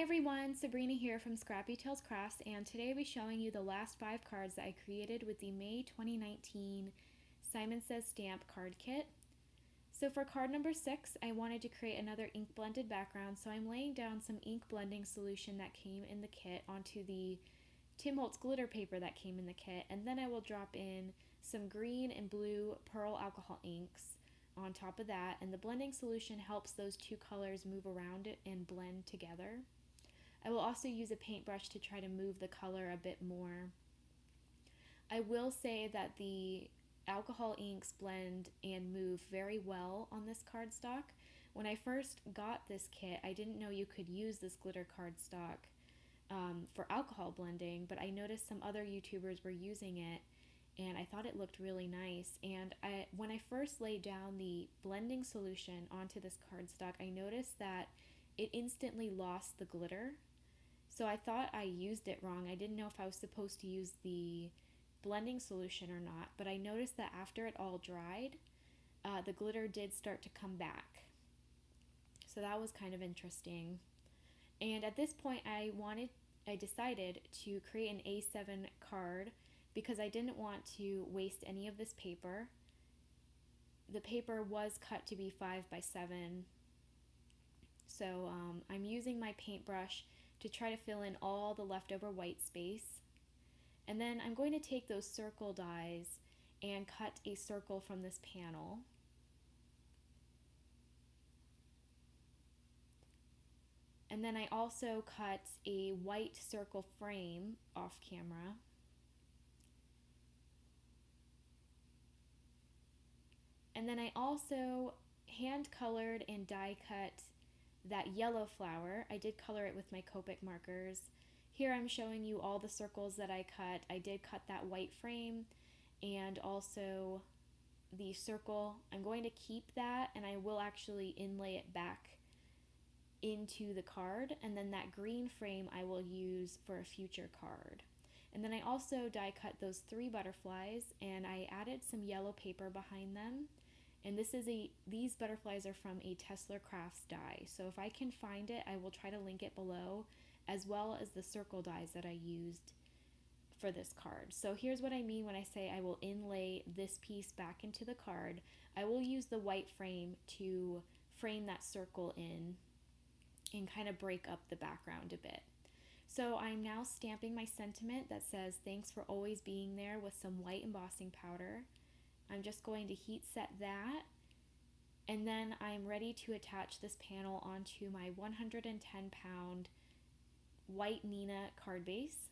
everyone, Sabrina here from Scrappy Tales Crafts, and today I'll be showing you the last 5 cards that I created with the May 2019 Simon Says Stamp card kit. So for card number 6, I wanted to create another ink blended background, so I'm laying down some ink blending solution that came in the kit onto the Tim Holtz glitter paper that came in the kit, and then I will drop in some green and blue pearl alcohol inks on top of that, and the blending solution helps those two colors move around it and blend together. I will also use a paintbrush to try to move the color a bit more. I will say that the alcohol inks blend and move very well on this cardstock. When I first got this kit, I didn't know you could use this glitter cardstock for alcohol blending, but I noticed some other YouTubers were using it and I thought it looked really nice. And when I first laid down the blending solution onto this cardstock, I noticed that it instantly lost the glitter. So I thought I used it wrong. I didn't know if I was supposed to use the blending solution or not, but I noticed that after it all dried, the glitter did start to come back. So that was kind of interesting. And at this point, I decided to create an A7 card because I didn't want to waste any of this paper. The paper was cut to be 5 by 7. So I'm using my paintbrush to try to fill in all the leftover white space. And then I'm going to take those circle dies and cut a circle from this panel. And then I also cut a white circle frame off camera. And then I also hand colored and die cut that yellow flower. I did color it with my Copic markers. Here I'm showing you all the circles that I cut. I did cut that white frame and also the circle. I'm going to keep that and I will actually inlay it back into the card, and then that green frame I will use for a future card. And then I also die cut those 3 butterflies and I added some yellow paper behind them. And these butterflies are from a Tessler Crafts die. So if I can find it, I will try to link it below, as well as the circle dies that I used for this card. So here's what I mean when I say I will inlay this piece back into the card. I will use the white frame to frame that circle in and kind of break up the background a bit. So I'm now stamping my sentiment that says, "Thanks for always being there," with some white embossing powder. I'm just going to heat set that, and then I'm ready to attach this panel onto my 110 pound white Nina card base.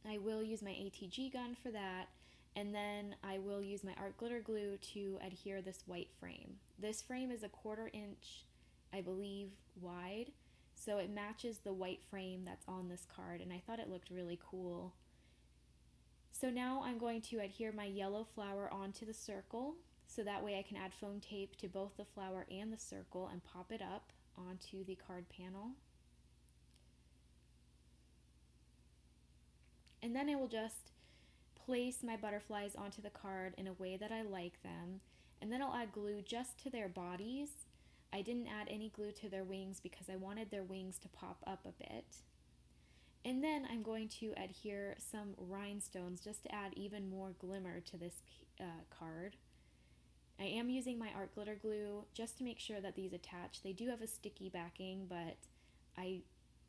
I will use my ATG gun for that, and then I will use my art glitter glue to adhere this white frame. This frame is a 1/4 inch, I believe, wide, so it matches the white frame that's on this card, and I thought it looked really cool. So now I'm going to adhere my yellow flower onto the circle, so that way I can add foam tape to both the flower and the circle and pop it up onto the card panel. And then I will just place my butterflies onto the card in a way that I like them, and then I'll add glue just to their bodies. I didn't add any glue to their wings because I wanted their wings to pop up a bit. And then I'm going to adhere some rhinestones just to add even more glimmer to this card. I am using my art glitter glue just to make sure that these attach. They do have a sticky backing, but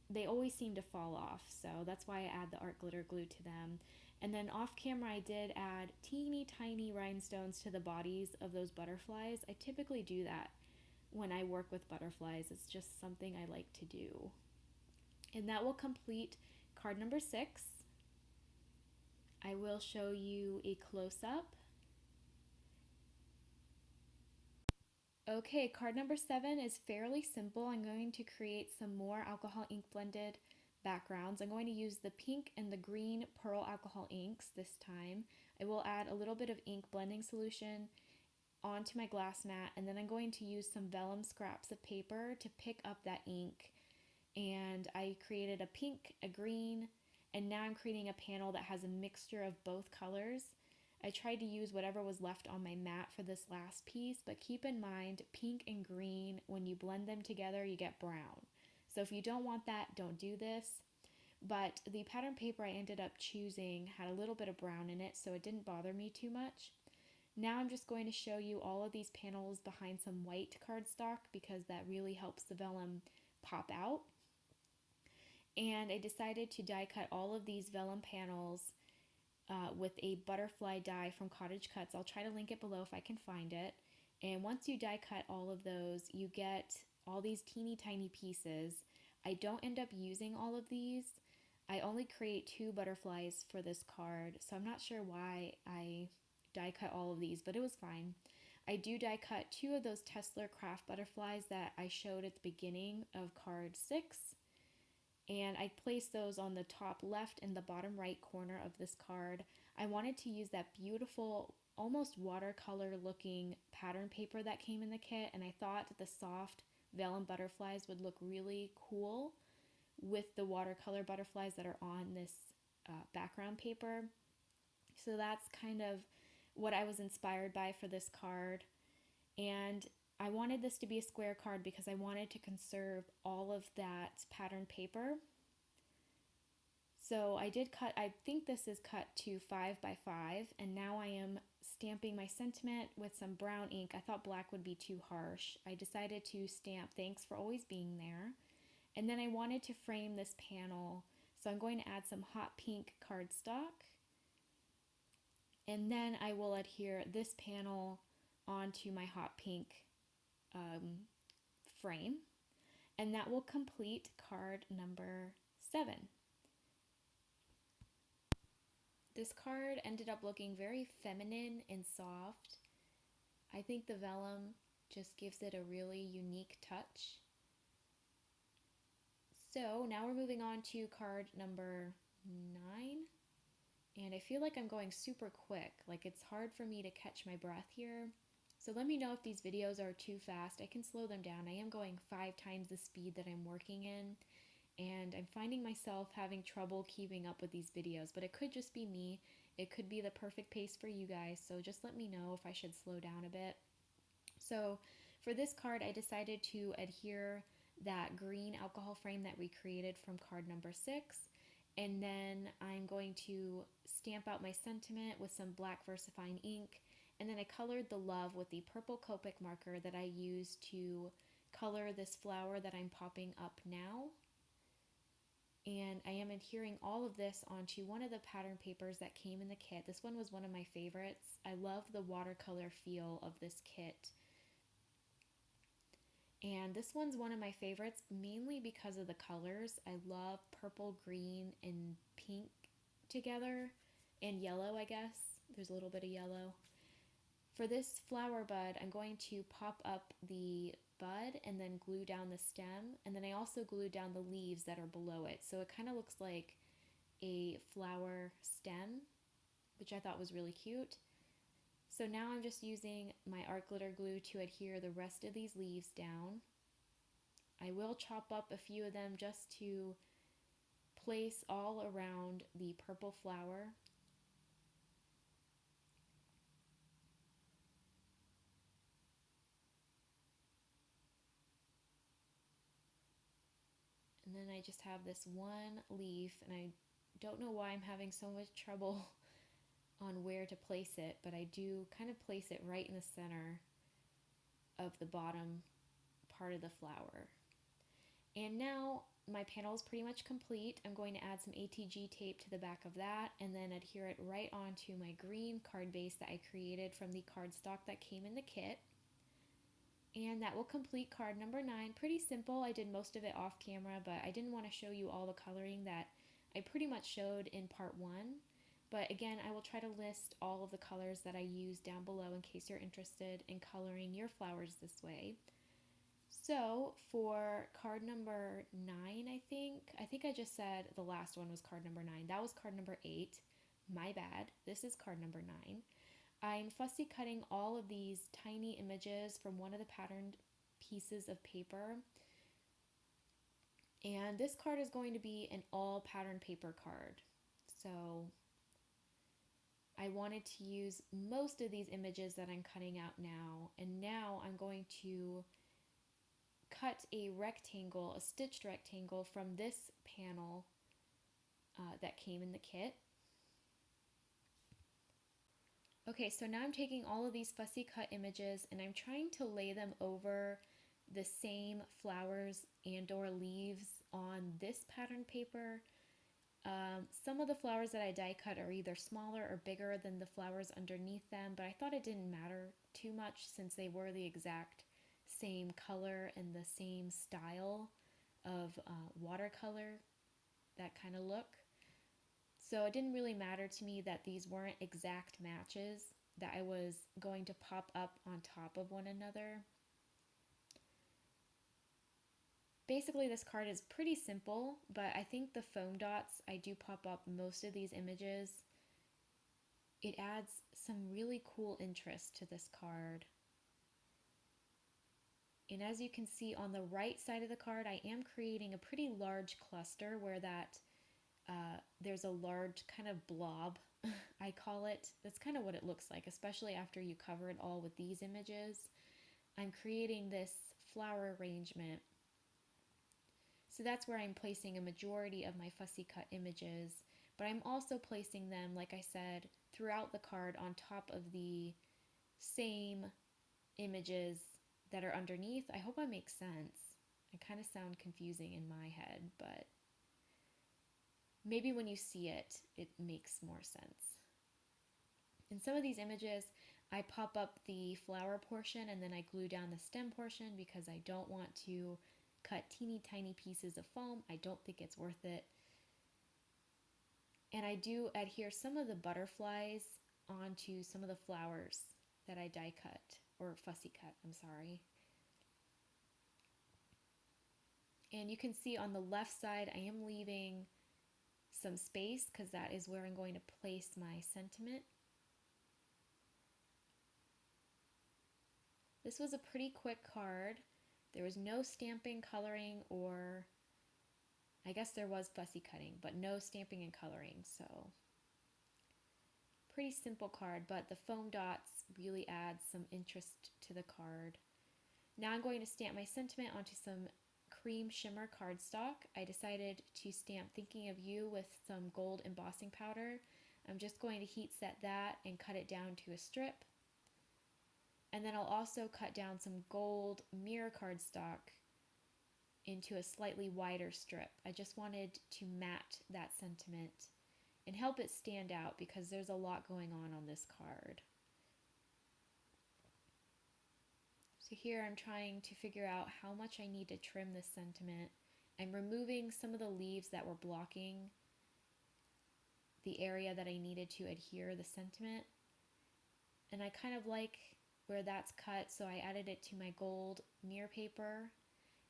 they always seem to fall off, so that's why I add the art glitter glue to them. And then off camera I did add teeny tiny rhinestones to the bodies of those butterflies. I typically do that when I work with butterflies. It's just something I like to do. And that will complete card number 6. I will show you a close-up. Okay, card number 7 is fairly simple. I'm going to create some more alcohol ink blended backgrounds. I'm going to use the pink and the green pearl alcohol inks this time. I will add a little bit of ink blending solution onto my glass mat, and then I'm going to use some vellum scraps of paper to pick up that ink. And I created a pink, a green, and now I'm creating a panel that has a mixture of both colors. I tried to use whatever was left on my mat for this last piece, but keep in mind pink and green, when you blend them together, you get brown. So if you don't want that, don't do this. But the pattern paper I ended up choosing had a little bit of brown in it, so it didn't bother me too much. Now I'm just going to show you all of these panels behind some white cardstock because that really helps the vellum pop out. And I decided to die cut all of these vellum panels with a butterfly die from Cottage Cutz. I'll try to link it below if I can find it. And once you die cut all of those, you get all these teeny tiny pieces. I don't end up using all of these. I only create 2 butterflies for this card, so I'm not sure why I die cut all of these, but it was fine. I do die cut 2 of those Tessler Craft butterflies that I showed at the beginning of card 6. And I placed those on the top left and the bottom right corner of this card. I wanted to use that beautiful, almost watercolor looking pattern paper that came in the kit, and I thought the soft vellum butterflies would look really cool with the watercolor butterflies that are on this background paper. So that's kind of what I was inspired by for this card. And I wanted this to be a square card because I wanted to conserve all of that pattern paper. So I did cut, I think this is cut to 5 by 5, and now I am stamping my sentiment with some brown ink. I thought black would be too harsh. I decided to stamp "Thanks for always being there." And then I wanted to frame this panel, so I'm going to add some hot pink cardstock. And then I will adhere this panel onto my hot pink frame, and that will complete card number 7. This card ended up looking very feminine and soft. I think the vellum just gives it a really unique touch. So now we're moving on to card number 9. And I feel like I'm going super quick, like it's hard for me to catch my breath here. So let me know if these videos are too fast. I can slow them down. I am going 5 times the speed that I'm working in, and I'm finding myself having trouble keeping up with these videos, but it could just be me. It could be the perfect pace for you guys, so just let me know if I should slow down a bit. So for this card, I decided to adhere that green alcohol frame that we created from card number 6. And then I'm going to stamp out my sentiment with some black VersaFine ink. And then I colored the love with the purple Copic marker that I used to color this flower that I'm popping up now. And I am adhering all of this onto one of the pattern papers that came in the kit. This one was one of my favorites. I love the watercolor feel of this kit. And this one's one of my favorites, mainly because of the colors. I love purple, green, and pink together, and yellow, I guess. There's a little bit of yellow. For this flower bud, I'm going to pop up the bud and then glue down the stem, and then I also glued down the leaves that are below it. So it kind of looks like a flower stem, which I thought was really cute. So now I'm just using my art glitter glue to adhere the rest of these leaves down. I will chop up a few of them just to place all around the purple flower. And then I just have this one leaf, and I don't know why I'm having so much trouble on where to place it, but I do kind of place it right in the center of the bottom part of the flower. And now my panel is pretty much complete. I'm going to add some ATG tape to the back of that and then adhere it right onto my green card base that I created from the cardstock that came in the kit. And that will complete card number 9. Pretty simple. I did most of it off camera, but I didn't want to show you all the coloring that I pretty much showed in part 1. But again, I will try to list all of the colors that I use down below in case you're interested in coloring your flowers this way. So for card number 9, I think I just said the last one was card number 9. That was card number 8. My bad. This is card number 9. I'm fussy cutting all of these tiny images from one of the patterned pieces of paper. And this card is going to be an all pattern paper card. So I wanted to use most of these images that I'm cutting out now, and now I'm going to cut a rectangle, a stitched rectangle from this panel that came in the kit. Okay, so now I'm taking all of these fussy cut images and I'm trying to lay them over the same flowers and or leaves on this pattern paper. Some of the flowers that I die cut are either smaller or bigger than the flowers underneath them, but I thought it didn't matter too much since they were the exact same color and the same style of watercolor, that kind of look. So it didn't really matter to me that these weren't exact matches, that I was going to pop up on top of one another. Basically, this card is pretty simple, but I think the foam dots, I do pop up most of these images. It adds some really cool interest to this card. And as you can see on the right side of the card, I am creating a pretty large cluster where there's a large kind of blob, I call it. That's kind of what it looks like, especially after you cover it all with these images. I'm creating this flower arrangement. So that's where I'm placing a majority of my fussy cut images, but I'm also placing them, like I said, throughout the card on top of the same images that are underneath. I hope I make sense. I kind of sound confusing in my head, but maybe when you see it, it makes more sense. In some of these images, I pop up the flower portion and then I glue down the stem portion because I don't want to cut teeny tiny pieces of foam. I don't think it's worth it. And I do adhere some of the butterflies onto some of the flowers that I die cut, or fussy cut, I'm sorry. And you can see on the left side, I am leaving some space because that is where I'm going to place my sentiment. This was a pretty quick card. There was no stamping, coloring, or I guess there was fussy cutting, but no stamping and coloring, so pretty simple card, but the foam dots really add some interest to the card. Now I'm going to stamp my sentiment onto some cream shimmer cardstock. I decided to stamp Thinking of You with some gold embossing powder. I'm just going to heat set that and cut it down to a strip. And then I'll also cut down some gold mirror cardstock into a slightly wider strip. I just wanted to matte that sentiment and help it stand out because there's a lot going on this card. So here I'm trying to figure out how much I need to trim this sentiment. I'm removing some of the leaves that were blocking the area that I needed to adhere the sentiment. And I kind of like where that's cut, so I added it to my gold mirror paper.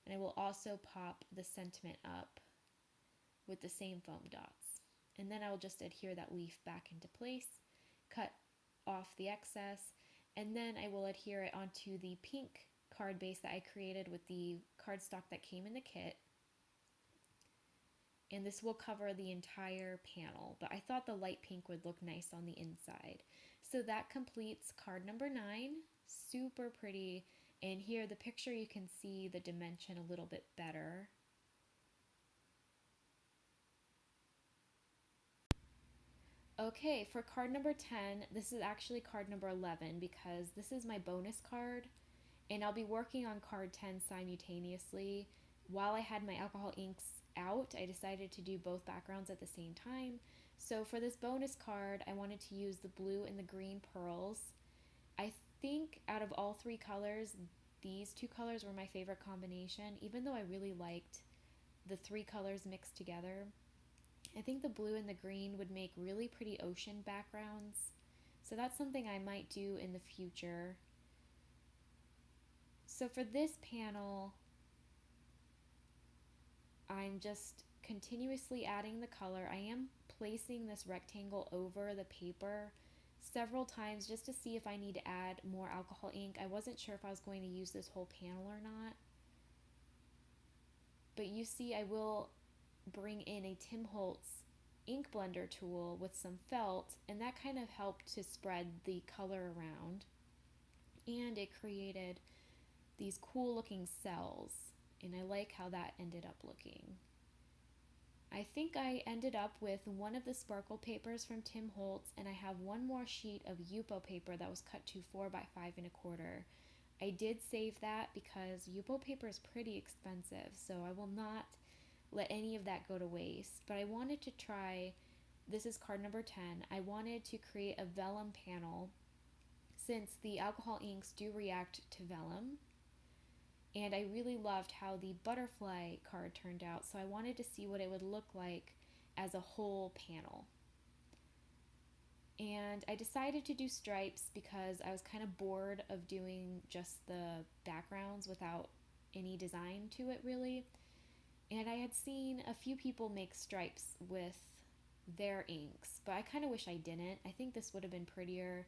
And I will also pop the sentiment up with the same foam dots. And then I'll just adhere that leaf back into place, cut off the excess, and then I will adhere it onto the pink card base that I created with the cardstock that came in the kit. And this will cover the entire panel, but I thought the light pink would look nice on the inside. So that completes card number 9. Super pretty. And here the picture, you can see the dimension a little bit better. Okay, for card number 10, this is actually card number 11 because this is my bonus card, and I'll be working on card 10 simultaneously. While I had my alcohol inks out, I decided to do both backgrounds at the same time. So for this bonus card, I wanted to use the blue and the green pearls. I think out of all 3 colors, these 2 colors were my favorite combination, even though I really liked the 3 colors mixed together. I think the blue and the green would make really pretty ocean backgrounds. So that's something I might do in the future. So for this panel, I'm just continuously adding the color. I am placing this rectangle over the paper several times just to see if I need to add more alcohol ink. I wasn't sure if I was going to use this whole panel or not. But you see, I will bring in a Tim Holtz ink blender tool with some felt, and that kind of helped to spread the color around, and it created these cool looking cells, and I like how that ended up looking. I think I ended up with one of the sparkle papers from Tim Holtz, and I have one more sheet of Yupo paper that was cut to 4 by 5 1/4. I did save that because Yupo paper is pretty expensive, so I will not let any of that go to waste. But I wanted to try, this is card number 10, I wanted to create a vellum panel since the alcohol inks do react to vellum. And I really loved how the butterfly card turned out, so I wanted to see what it would look like as a whole panel. And I decided to do stripes because I was kind of bored of doing just the backgrounds without any design to it really. And I had seen a few people make stripes with their inks, but I kind of wish I didn't. I think this would have been prettier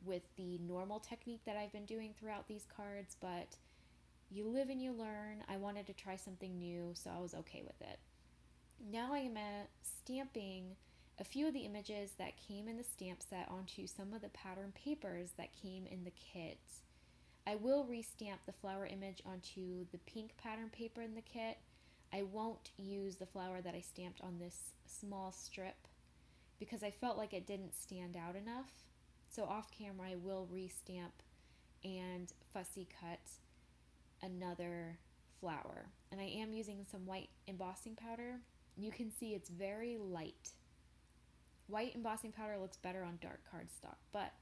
with the normal technique that I've been doing throughout these cards, but you live and you learn. I wanted to try something new, so I was okay with it. Now I am stamping a few of the images that came in the stamp set onto some of the pattern papers that came in the kit. I will restamp the flower image onto the pink pattern paper in the kit. I won't use the flower that I stamped on this small strip because I felt like it didn't stand out enough. So off camera I will restamp and fussy cut another flower. And I am using some white embossing powder. You can see it's very light. White embossing powder looks better on dark cardstock, but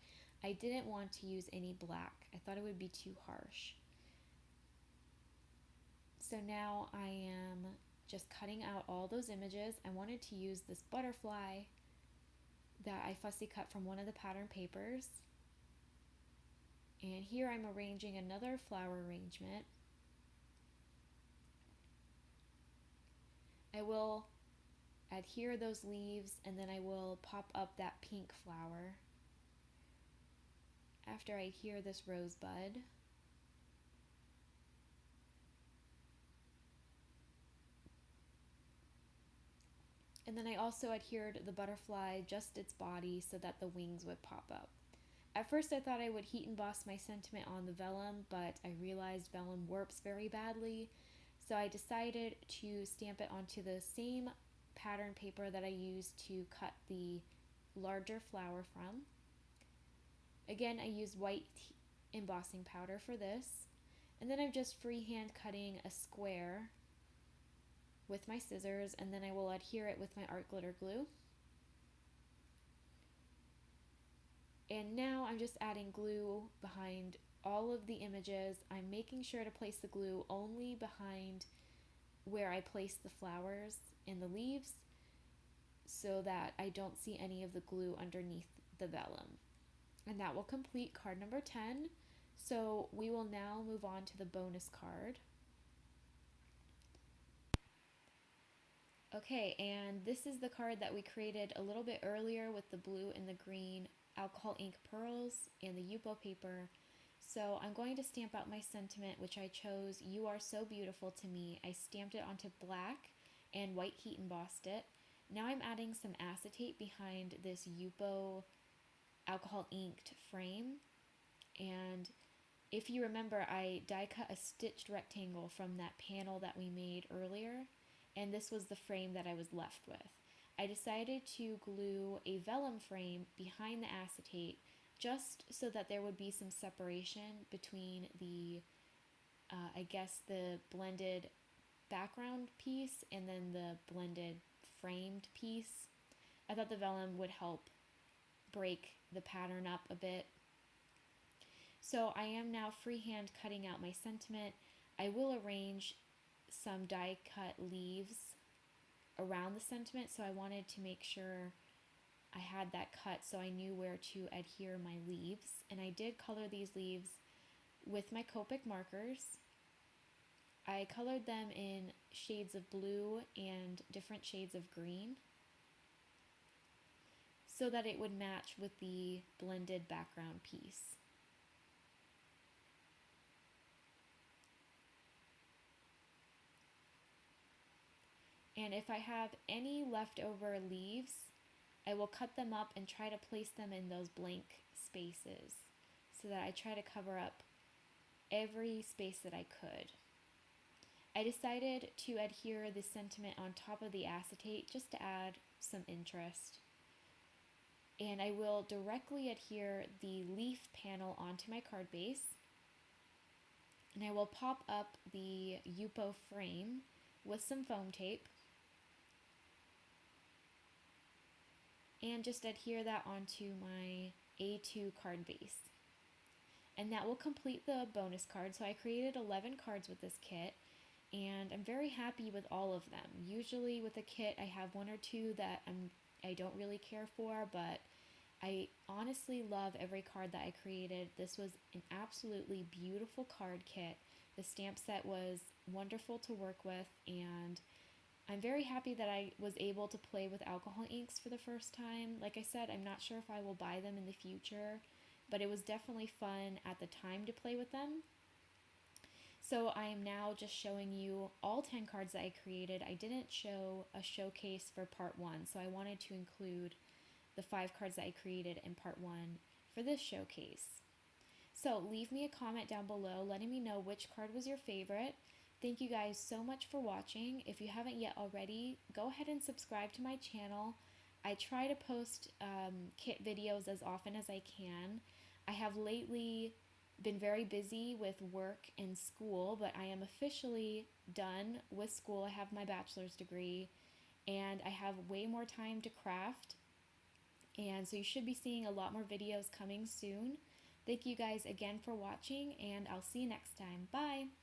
I didn't want to use any black. I thought it would be too harsh. So now I am just cutting out all those images. I wanted to use this butterfly that I fussy cut from one of the pattern papers. And here I'm arranging another flower arrangement. I will adhere those leaves and then I will pop up that pink flower after I adhere this rosebud. And then I also adhered the butterfly, just its body, so that the wings would pop up. At first I thought I would heat emboss my sentiment on the vellum, but I realized vellum warps very badly, so I decided to stamp it onto the same pattern paper that I used to cut the larger flower from. Again, I used white embossing powder for this, and then I'm just freehand cutting a square with my scissors, and then I will adhere it with my art glitter glue. And now I'm just adding glue behind all of the images. I'm making sure to place the glue only behind where I place the flowers and the leaves so that I don't see any of the glue underneath the vellum. And that will complete card number 10. So we will now move on to the bonus card. Okay, and this is the card that we created a little bit earlier with the blue and the green alcohol ink pearls and the Yupo paper. So I'm going to stamp out my sentiment, which I chose, "You Are So Beautiful to Me." I stamped it onto black and white heat embossed it. Now I'm adding some acetate behind this Yupo alcohol inked frame. And if you remember, I die cut a stitched rectangle from that panel that we made earlier, and this was the frame that I was left with. I decided to glue a vellum frame behind the acetate just so that there would be some separation between the, I guess, the blended background piece and then the blended framed piece. I thought the vellum would help break the pattern up a bit. So I am now freehand cutting out my sentiment. I will arrange some die cut leaves around the sentiment, so I wanted to make sure I had that cut so I knew where to adhere my leaves. And I did color these leaves with my Copic markers. I colored them in shades of blue and different shades of green so that it would match with the blended background piece. And if I have any leftover leaves, I will cut them up and try to place them in those blank spaces so that I try to cover up every space that I could. I decided to adhere the sentiment on top of the acetate just to add some interest. And I will directly adhere the leaf panel onto my card base. And I will pop up the Yupo frame with some foam tape and just adhere that onto my A2 card base. And that will complete the bonus card. So I created 11 cards with this kit, and I'm very happy with all of them. Usually with a kit I have one or two that I don't really care for, but I honestly love every card that I created. This was an absolutely beautiful card kit. The stamp set was wonderful to work with, and I'm very happy that I was able to play with alcohol inks for the first time. Like I said, I'm not sure if I will buy them in the future, but it was definitely fun at the time to play with them. So I am now just showing you all 10 cards that I created. I didn't show a showcase for part 1, so I wanted to include the 5 cards that I created in part 1 for this showcase. So leave me a comment down below letting me know which card was your favorite. Thank you guys so much for watching. If you haven't yet already, go ahead and subscribe to my channel. I try to post kit videos as often as I can. I have lately been very busy with work and school, but I am officially done with school. I have my bachelor's degree and I have way more time to craft. And so you should be seeing a lot more videos coming soon. Thank you guys again for watching, and I'll see you next time. Bye!